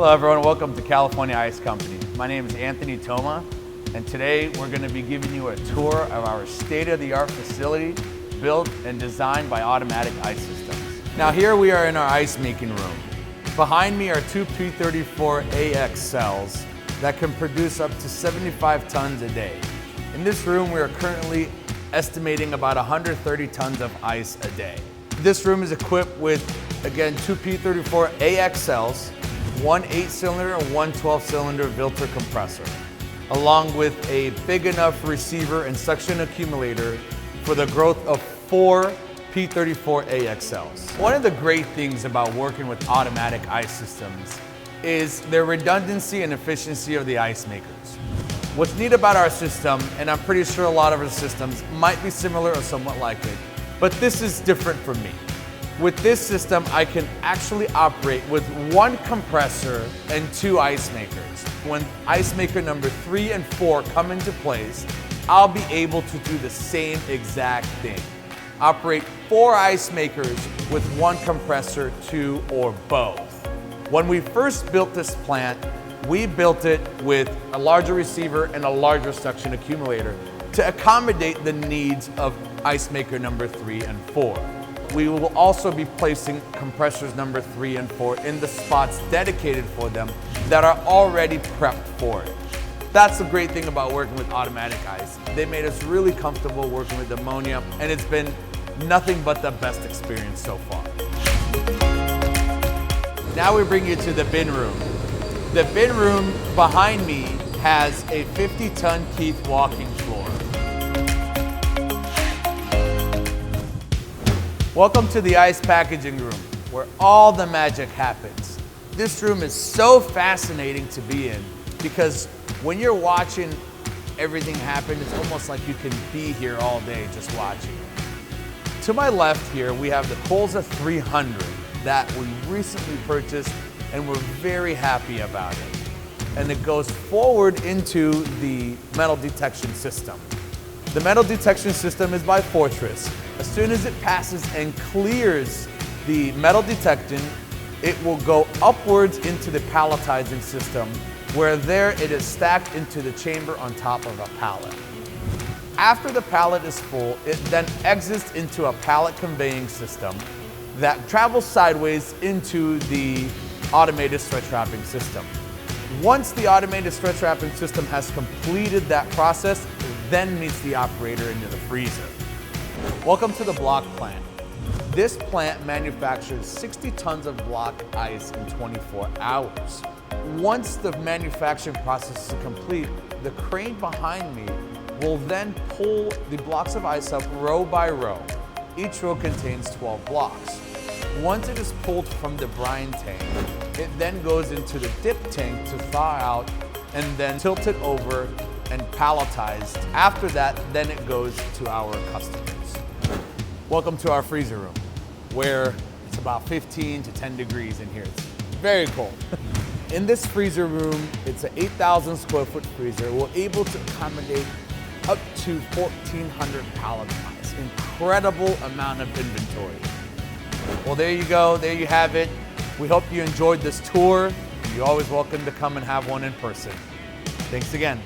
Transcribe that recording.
Hello everyone, welcome to California Ice Company. My name is Anthony Toma, and today we're going to be giving you a tour of our state-of-the-art facility built and designed by Automatic Ice Systems. Now here we are in our ice making room. Behind me are two P34AX cells that can produce up to 75 tons a day. In this room we are currently estimating about 130 tons of ice a day. This room is equipped with, again, two P34AX cells, one 8-cylinder and one 12-cylinder filter compressor, along with a big enough receiver and suction accumulator for the growth of 4 P34AX cells. One of the great things about working with Automatic Ice Systems is their redundancy and efficiency of the ice makers. What's neat about our system, and I'm pretty sure a lot of our systems might be similar or somewhat like it, but this is different for me. With this system, I can actually operate with one compressor and two ice makers. When ice maker number 3 and 4 come into place, I'll be able to do the same exact thing. Operate 4 ice makers with one compressor, 2, or both. When we first built this plant, we built it with a larger receiver and a larger suction accumulator to accommodate the needs of ice maker number 3 and 4. We will also be placing compressors number 3 and 4 in the spots dedicated for them that are already prepped for it. That's the great thing about working with Automatic Ice. They made us really comfortable working with ammonia, and it's been nothing but the best experience so far. Now we bring you to the bin room. The bin room behind me has a 50-ton Keith walking floor. Welcome to the ice packaging room, where all the magic happens. This room is so fascinating to be in because when you're watching everything happen, it's almost like you can be here all day just watching. To my left here, we have the Colza 300 that we recently purchased and we're very happy about it. And it goes forward into the metal detection system. The metal detection system is by Fortress. As soon as it passes and clears the metal detection, it will go upwards into the palletizing system, where there it is stacked into the chamber on top of a pallet. After the pallet is full, it then exits into a pallet conveying system that travels sideways into the automated stretch wrapping system. Once the automated stretch wrapping system has completed that process, it then meets the operator into the freezer. Welcome to the block plant. This plant manufactures 60 tons of block ice in 24 hours. Once the manufacturing process is complete, the crane behind me will then pull the blocks of ice up row by row. Each row contains 12 blocks. Once it is pulled from the brine tank, it then goes into the dip tank to thaw out and then tilted over and palletized. After that, then it goes to our customers. Welcome to our freezer room, where it's about 15 to 10 degrees in here. It's very cold. In this freezer room, it's an 8,000 square foot freezer. We're able to accommodate up to 1,400 pallets of ice. Incredible amount of inventory. Well, there you go, there you have it. We hope you enjoyed this tour. You're always welcome to come and have one in person. Thanks again.